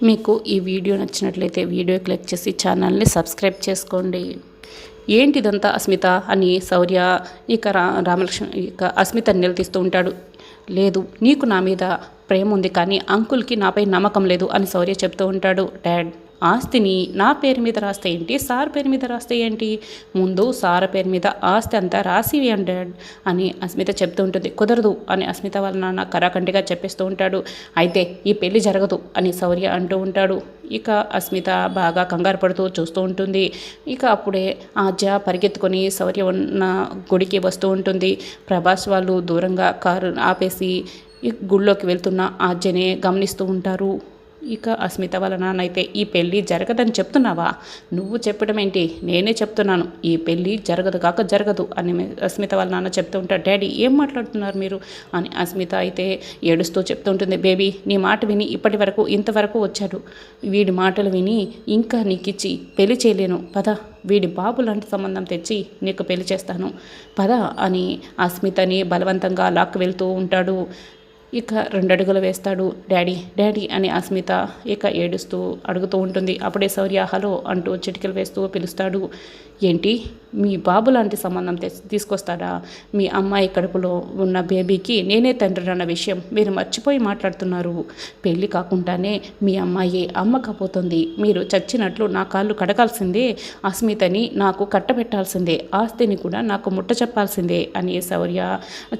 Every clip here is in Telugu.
మీకు ఈ వీడియో నచ్చినట్లయితే వీడియో క్లిక్ చేసి ఛానల్ని సబ్స్క్రైబ్ చేసుకోండి. ఏంటిదంతా అస్మిత అని శౌర్య ఇక రామలక్ష్మి ఇక అస్మితని నిలదీస్తూ ఉంటాడు. లేదు, నీకు నా మీద ప్రేమ ఉంది కానీ అంకుల్కి నాపై నమ్మకం లేదు అని శౌర్య చెప్తూ ఉంటాడు. డాడ్, ఆస్తిని నా పేరు మీద రాస్తే ఏంటి, సార్ పేరు మీద రాస్తే ఏంటి, ముందు సార్ పేరు మీద ఆస్తి అంతా రాసి డాడ్ అని అస్మిత చెప్తూ ఉంటుంది. కుదరదు అని అస్మిత వాళ్ళ నాన్న కరాకంటిగా చెప్పేస్తూ ఉంటాడు. అయితే ఈ పెళ్లి జరగదు అని శౌర్య అంటూ ఉంటాడు. ఇక అస్మిత బాగా కంగారు పడుతూ చూస్తూ ఉంటుంది. ఇక అప్పుడే ఆద్య పరిగెత్తుకొని శౌర్య ఉన్న గుడికి వస్తూ ఉంటుంది. ప్రభాస్ వాళ్ళు దూరంగా కారు ఆపేసి ఈ గుళ్ళోకి వెళ్తున్న ఆద్యనే గమనిస్తూ ఉంటారు. ఇక అస్మిత వాళ్ళ నాన్న అయితే ఈ పెళ్ళి జరగదని చెప్తున్నావా, నువ్వు చెప్పడం ఏంటి, నేనే చెప్తున్నాను ఈ పెళ్ళి జరగదు కాక జరగదు అని అస్మిత వాళ్ళ నాన్న చెప్తూ ఉంటాడు. డాడీ, ఏం మాట్లాడుతున్నారు మీరు అని అస్మిత అయితే ఏడుస్తూ చెప్తూ ఉంటుంది. బేబీ, నీ మాట విని ఇప్పటి వరకు ఇంతవరకు వచ్చాడు, వీడి మాటలు విని ఇంకా నీకిచ్చి పెళ్లి చేయలేను, పద వీడి బాబు లాంటి సంబంధం తెచ్చి నీకు పెళ్లి చేస్తాను పద అని అస్మితని బలవంతంగా లాక్కు వెళ్తూ ఉంటాడు. ఇక 2 అడుగులు వేస్తాడు. డాడీ డాడీ అని అస్మిత ఇక ఏడుస్తూ అడుగుతూ ఉంటుంది. అప్పుడే శౌర్య హలో అంటూ చిటికలు వేస్తూ పిలుస్తాడు. ఏంటి, మీ బాబు లాంటి సంబంధం తీసుకొస్తాడా, మీ అమ్మాయి కడుపులో ఉన్న బేబీకి నేనే తండ్రి అన్న విషయం మీరు మర్చిపోయి మాట్లాడుతున్నారు. పెళ్ళి కాకుండానే మీ అమ్మాయి అమ్మకపోతుంది, మీరు చచ్చినట్లు నా కాళ్ళు కడగాల్సిందే, అస్మితని నాకు కట్టబెట్టాల్సిందే, ఆస్తిని కూడా నాకు ముట్ట చెప్పాల్సిందే అని శౌర్య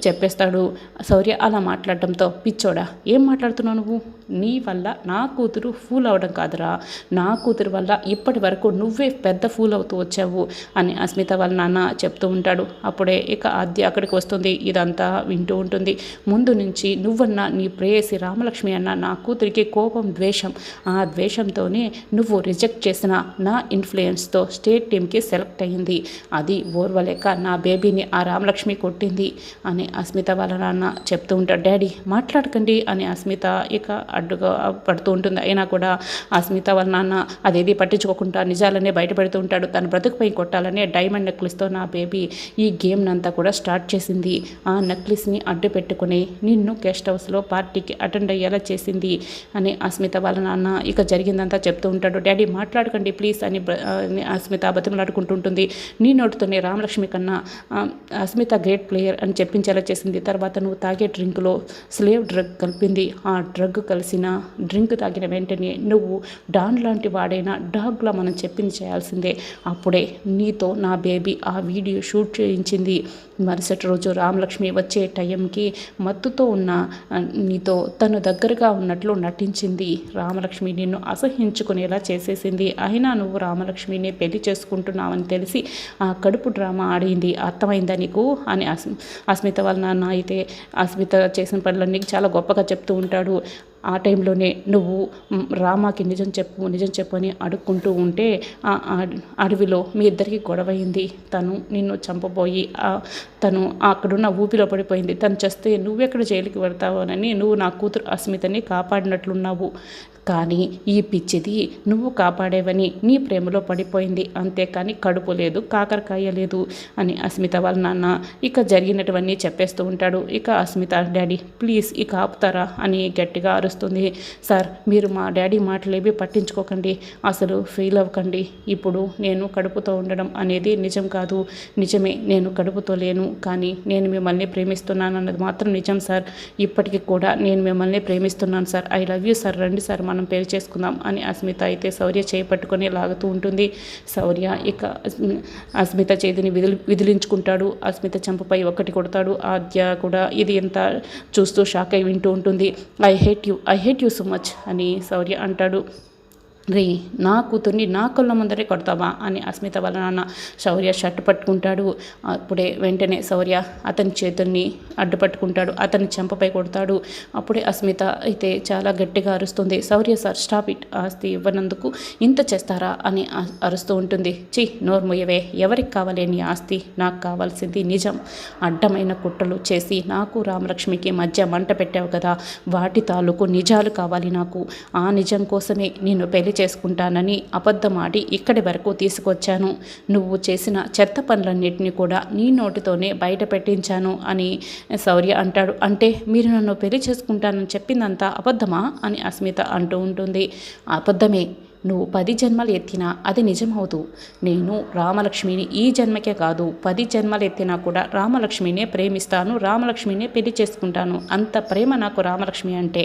చెప్పేస్తాడు. శౌర్య అలా మాట్లాడటంతో, పిచ్చోడా ఏం మాట్లాడుతున్నావు నువ్వు, నీ వల్ల నా కూతురు ఫూల్ అవడం కాదురా, నా కూతురు వల్ల ఇప్పటి వరకు నువ్వే పెద్ద ఫూల్ అవుతూ వచ్చావు అని అస్మిత వాళ్ళ నాన్న చెప్తూ ఉంటాడు. అప్పుడే ఇక ఆద్య అక్కడికి వస్తుంది. ఇదంతా వింటూ ఉంటుంది. ముందు నుంచి నువ్వన్నా నీ ప్రేయసి రామలక్ష్మి అన్న నా కూతురికి కోపం, ద్వేషం, ఆ ద్వేషంతోనే నువ్వు రిజెక్ట్ చేసిన నా ఇన్ఫ్లుయెన్స్తో స్టేట్ టీమ్కి సెలెక్ట్ అయ్యింది, అది ఓర్వలేక నా బేబీని ఆ రామలక్ష్మి కొట్టింది అని అస్మిత వాళ్ళ నాన్న చెప్తూ ఉంటాడు. డాడీ మాట్లాడకండి అని అస్మిత ఇక అడ్డుగా పడుతూ ఉంటుంది. అయినా కూడా అస్మిత వాళ్ళ నాన్న అదేది పట్టించుకోకుండా నిజాలనే బయటపెడుతూ ఉంటాడు. తన బ్రతుకుపై కొట్టాలనే డైమండ్ నెక్లెస్తో నా బేబీ ఈ గేమ్నంతా కూడా స్టార్ట్ చేసింది, ఆ నెక్లెస్ని అడ్డు పెట్టుకుని నిన్ను గెస్ట్ హౌస్లో పార్టీకి అటెండ్ అయ్యేలా చేసింది అని అస్మిత వాళ్ళ నాన్న ఇక జరిగిందంతా చెప్తూ ఉంటాడు. డాడీ మాట్లాడకండి ప్లీజ్ అని అస్మిత బతిమలాడుకుంటుంటుంది. నీ నోటితోనే రామలక్ష్మి కన్నా అస్మిత గ్రేట్ ప్లేయర్ అని చెప్పించేలా చేసింది, తర్వాత నువ్వు తాగే డ్రింక్లో స్లేవ్ డ్రగ్ కలిపింది, ఆ డ్రగ్ కలిసిన డ్రింక్ తాగిన వెంటనే నువ్వు డాన్ లాంటి వాడైనా డాగ్లా మనం చెప్పింది చేయాల్సిందే, అప్పుడే నీతో నా బేబీ ఆ వీడియో షూట్ చేయించింది. మరుసటి రోజు రామలక్ష్మి వచ్చే టైంకి మత్తుతో ఉన్న నీతో తను దగ్గరగా ఉన్నట్లు నటించింది. రామలక్ష్మి నిన్ను అసహించుకునేలా చేసేసింది. అయినా నువ్వు రామలక్ష్మిని పెళ్లి చేసుకుంటున్నావని తెలిసి ఆ కడుపు డ్రామా ఆడింది, అర్థమైందా నీకు అని అస్మిత వాళ్ళ నాన్న అయితే అస్మిత చేసిన పనులన్నీ చాలా గొప్పగా చెప్తూ ఉంటాడు. ఆ టైంలోనే నువ్వు రామాకి నిజం చెప్పు అని అడుక్కుంటూ ఉంటే అడవిలో మీ ఇద్దరికి గొడవైంది, తను నిన్ను చంపబోయి తను అక్కడున్న ఊపిలో పడిపోయింది, తను చేస్తే నువ్వెక్కడ జైలుకి వెళ్తావోనని నువ్వు నా కూతురు అస్మితని కాపాడినట్లున్నావు, కానీ ఈ పిచ్చిది నువ్వు కాపాడేవని నీ ప్రేమలో పడిపోయింది, అంతేకాని కడుపు లేదు, కాకరకాయ లేదు అని అస్మిత వాళ్ళ నాన్న ఇక జరిగినటువన్నీ చెప్పేస్తూ ఉంటాడు. ఇక అస్మిత, డాడీ ప్లీజ్ ఇక ఆపుతారా అని గట్టిగా అరుస్తుంది. సార్, మీరు మా డాడీ మాటలేవి పట్టించుకోకండి, అసలు ఫీల్ అవ్వకండి, ఇప్పుడు నేను కడుపుతో ఉండడం అనేది నిజం కాదు, నిజమే నేను కడుపుతో లేను, కానీ నేను మిమ్మల్ని ప్రేమిస్తున్నాను అన్నది మాత్రం నిజం సార్, ఇప్పటికీ కూడా నేను మిమ్మల్ని ప్రేమిస్తున్నాను sir, I love you sir, రండి సార్ మనం పెళ్లి చేసుకుందాం అని అస్మిత అయితే శౌర్య చేపట్టుకొని లాగుతూ ఉంటుంది. శౌర్య ఇక అస్మిత చేతిని విదిలించుకుంటాడు. అస్మిత చెంపపై ఒకటి కొడతాడు. ఆద్య కూడా ఇది ఎంత చూస్తూ షాక్ అయి వింటూ ఉంటుంది. I hate you so much అని శౌర్య అంటాడు. రే, నా కూతుర్ని నా కళ్ళ ముందరే కొడతావా అని అస్మిత వాళ్ళ నాన్న శౌర్య షర్ట్ పట్టుకుంటాడు. అప్పుడే వెంటనే శౌర్య అతని చేతుల్ని అడ్డుపట్టుకుంటాడు, అతని చెంపపై కొడతాడు. అప్పుడే అస్మిత అయితే చాలా గట్టిగా అరుస్తుంది. శౌర్య సార్, స్టాప్ ఇట్, ఆస్తి ఇవ్వనందుకు ఇంత చేస్తారా అని అరుస్తూ ఉంటుంది. నోరు మొయ్యవే, ఎవరికి కావాలి నీ ఆస్తి, నాకు కావాల్సింది నిజం, అడ్డమైన కుట్రలు చేసి నాకు రామలక్ష్మికి మధ్య మంట పెట్టావు కదా, వాటి తాలూకు నిజాలు కావాలి నాకు, ఆ నిజం కోసమే నిన్ను పెళ్లి చేసుకుంటానని అబద్ధమాడి ఇక్కడి వరకు తీసుకొచ్చాను. నువ్వు చేసిన చెత్త పనులన్నింటినీ కూడా నీ నోటితోనే బయట పెట్టించాను అని శౌర్య అంటాడు. అంటే మీరు నన్ను పెళ్లి చేసుకుంటానని చెప్పిందంతా అబద్ధమా అని అస్మిత అంటూ ఉంటుంది. అబద్ధమే. నువ్వు 10 జన్మలు ఎత్తినా అది నిజమవుతూ. నేను రామలక్ష్మిని ఈ జన్మకే కాదు 10 జన్మలు ఎత్తినా కూడా రామలక్ష్మినే ప్రేమిస్తాను, రామలక్ష్మినే పెళ్లి చేసుకుంటాను. అంత ప్రేమ నాకు రామలక్ష్మి అంటే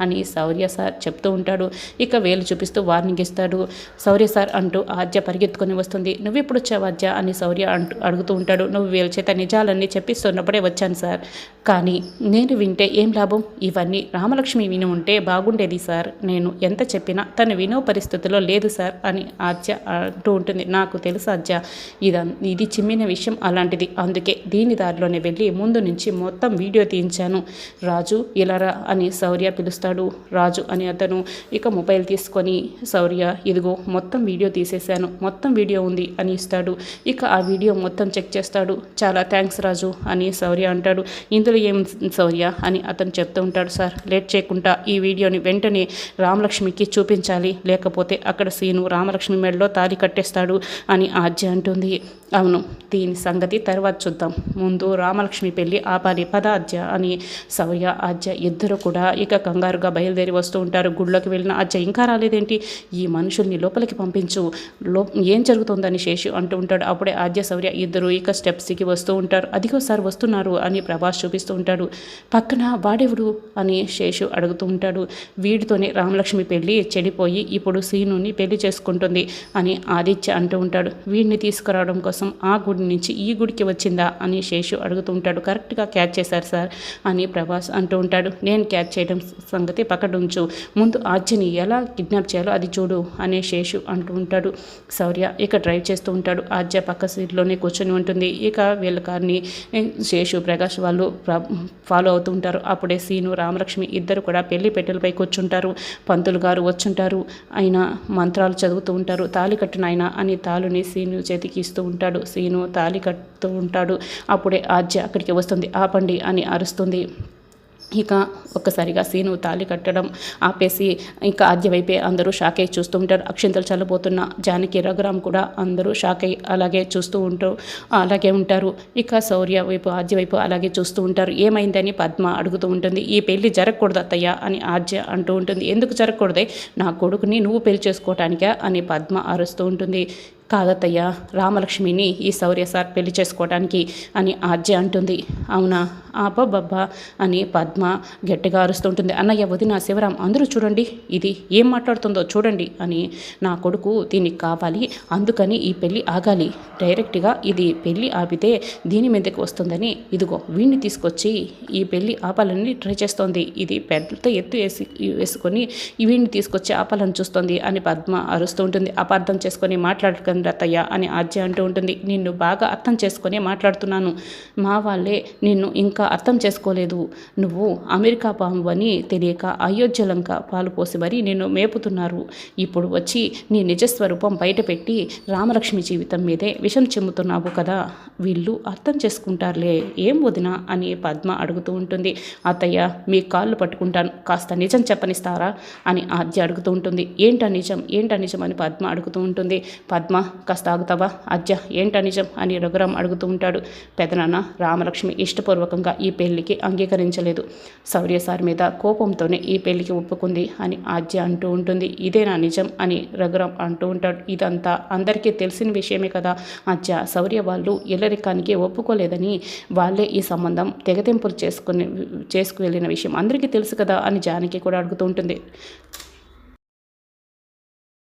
అని శౌర్య సార్ చెప్తూ ఉంటాడు. ఇక వేలు చూపిస్తూ వార్నింగ్ ఇస్తాడు. శౌర్య సార్ అంటూ ఆద్య పరిగెత్తుకొని వస్తుంది. నువ్వు ఎప్పుడు వచ్చావు ఆద్య అని శౌర్య అడుగుతూ ఉంటాడు. నువ్వు వీళ్ళ చేత నిజాలన్నీ చెప్పిస్తున్నప్పుడే వచ్చాను సార్. కానీ నేను వింటే ఏం లాభం? ఇవన్నీ రామలక్ష్మి విని ఉంటే బాగుండేది సార్. నేను ఎంత చెప్పినా తను వినో పరిస్థితిలో లేదు సార్ అని ఆద్య అంటూ ఉంటుంది. నాకు తెలుసు ఆద్య, ఇది చిమ్మిన విషయం అలాంటిది. అందుకే దీని దారిలోనే వెళ్ళి ముందు నుంచి మొత్తం వీడియో తీయించాను. రాజు ఇలారా అని శౌర్య పిలుస్తాడు. రాజు అని అతను ఇక మొబైల్ తీసుకొని శౌర్య ఇదిగో మొత్తం వీడియో తీసేశాను, మొత్తం వీడియో ఉంది అని ఇస్తాడు. ఇక ఆ వీడియో మొత్తం చెక్ చేస్తాడు. చాలా థ్యాంక్స్ రాజు అని శౌర్య అంటాడు. ఇందులో ఏం శౌర్య అని అతను చెప్తూ ఉంటాడు. సార్ లేట్ చేయకుండా ఈ వీడియోని వెంటనే రామలక్ష్మికి చూపించాలి, లేకపోతే అక్కడ సీను రామలక్ష్మి మెడలో తాళి కట్టేస్తాడు అని ఆద్య అంటుంది. అవును, దీని సంగతి తర్వాత చూద్దాం, ముందు రామలక్ష్మి పెళ్ళి ఆపాలి పద ఆద్య అని శౌర్య ఆద్య ఇద్దరు కూడా ఇక కంగారుగా బయలుదేరి వస్తూ ఉంటారు. గుళ్ళోకి వెళ్ళిన ఆద్య ఇంకా రాలేదేంటి, ఈ మనుషుల్ని లోపలికి పంపించు, ఏం జరుగుతుందని శేషు అంటూ ఉంటాడు. అప్పుడే ఆద్య శౌర్య ఇద్దరు ఇక స్టెప్స్కి వస్తూ ఉంటారు. అదిగో సార్ వస్తున్నారు అని ప్రభాస్ చూపిస్తూ ఉంటాడు. పక్కన వాడెవడు అని శేషు అడుగుతూ ఉంటాడు. వీడితోనే రామలక్ష్మి పెళ్ళి చెడిపోయి ఇప్పుడు సీనుని పెళ్లి చేసుకుంటుంది అని ఆదిత్య అంటూ ఉంటాడు. వీడిని తీసుకురావడం కోసం ఆ గుడి నుంచి ఈ గుడికి వచ్చిందా అని శేషు అడుగుతూ ఉంటాడు. కరెక్ట్గా క్యాచ్ చేశారు సార్ అని ప్రభాస్ అంటూ ఉంటాడు. నేను క్యాచ్ చేయడం సంగతి పక్కడుంచు, ముందు ఆద్యని ఎలా కిడ్నాప్ చేయాలో అది చూడు అనే శేషు అంటూ ఉంటాడు. శౌర్య ఇక డ్రైవ్ చేస్తూ ఉంటాడు. ఆద్య పక్క సీట్లోనే కూర్చొని ఉంటుంది. ఇక వీళ్ళ కార్ని శేషు ప్రకాష్ వాళ్ళు ఫాలో అవుతూ ఉంటారు. అప్పుడే సీను రామలక్ష్మి ఇద్దరు కూడా పెళ్లి పెట్టెలపై కూర్చుంటారు. పంతులు గారు వచ్చుంటారు. ఆయన మంత్రాలు చదువుతూ ఉంటారు. తాళి కట్టిన ఆయన అని తాళుని సీను చేతికి ఇస్తూ ఉంటాడు. సీను తాళి కట్టుతూ ఉంటాడు. అప్పుడే ఆద్య అక్కడికి వస్తుంది. ఆపండి అని అరుస్తుంది. ఇక ఒక్కసారిగా సీను తాళి కట్టడం ఆపేసి ఇంకా ఆద్య వైపే అందరూ షాక్ అయి చూస్తూ ఉంటారు. అక్షింతలు చల్లబోతున్న జానకి రఘురామ్ కూడా అందరూ షాక్ అయి అలాగే చూస్తూ అలాగే ఉంటారు. ఇక శౌర్య వైపు ఆద్య వైపు అలాగే చూస్తూ ఉంటారు. ఏమైందని పద్మ అడుగుతూ ఉంటుంది. ఈ పెళ్లి జరగకూడదు అత్తయ్య అని ఆద్య అంటూ ఉంటుంది. ఎందుకు జరగకూడదే, నా కొడుకుని నువ్వు పెళ్లి చేసుకోవటానికా అని పద్మ అరుస్తూ ఉంటుంది. కాదత్తయ్య, రామలక్ష్మిని ఈ శౌర్య సార్ పెళ్లి చేసుకోవడానికి అని ఆద్య అంటుంది. అవునా, అబ్బబ్బబ్బా అని పద్మ గట్టిగా అరుస్తుంటుంది. అన్నయ్య వదిన శివరాం అందరూ చూడండి, ఇది ఏం మాట్లాడుతుందో చూడండి అని, నా కొడుకు దీనికి కావాలి, అందుకని ఈ పెళ్ళి ఆగాలి, డైరెక్ట్గా ఇది పెళ్ళి ఆపితే దీని మీదకి వస్తుందని ఇదిగో వీడిని తీసుకొచ్చి ఈ పెళ్ళి ఆపాలని ట్రై చేస్తోంది, ఇది పెద్ద ఎత్తు వేసుకొని వీడిని తీసుకొచ్చి ఆపాలని చూస్తుంది అని పద్మ అరుస్తూ ఉంటుంది. అపార్థం చేసుకొని మాట్లాడుకుంది అత్తయ్య అని ఆద్య అంటూ ఉంటుంది. నిన్ను బాగా అర్థం చేసుకొని మాట్లాడుతున్నాను, మా వాళ్ళే నిన్ను ఇంకా అర్థం చేసుకోలేదు, నువ్వు అమెరికా పాము అని తెలియక అయోధ్యలంక పాలు పోసి మరీ నిన్ను మేపుతున్నారు, ఇప్పుడు వచ్చి నీ నిజస్వరూపం బయటపెట్టి రామలక్ష్మి జీవితం మీదే విషం చెమ్ముతున్నావు కదా, వీళ్ళు అర్థం చేసుకుంటారులే, ఏం వదినా అని పద్మ అడుగుతూ ఉంటుంది. అత్తయ్య మీ కాళ్ళు పట్టుకుంటాను, కాస్త నిజం చెప్పనిస్తారా అని ఆద్య అడుగుతూ ఉంటుంది. ఏంటా నిజం అని పద్మ అడుగుతూ ఉంటుంది. పద్మ కాస్త ఆగుతావా ఆద్య, ఏంటా నిజం అని రఘురామ్ అడుగుతూ ఉంటాడు. పెదనాన్న, రామలక్ష్మి ఇష్టపూర్వకంగా ఈ పెళ్లికి అంగీకరించలేదు, శౌర్య సార్ మీద కోపంతోనే ఈ పెళ్లికి ఒప్పుకుంది అని ఆద్య అంటూ ఉంటుంది. ఇదేనా నిజం అని రఘురామ్ అంటూ ఉంటాడు. ఇదంతా అందరికీ తెలిసిన విషయమే కదా ఆద్య, శౌర్య వాళ్ళు ఇల్లరికానికి ఒప్పుకోలేదని వాళ్ళే ఈ సంబంధం తెగతెంపులు చేసుకువెళ్ళిన విషయం అందరికీ తెలుసు కదా అని జానకి కూడా అడుగుతూ ఉంటుంది.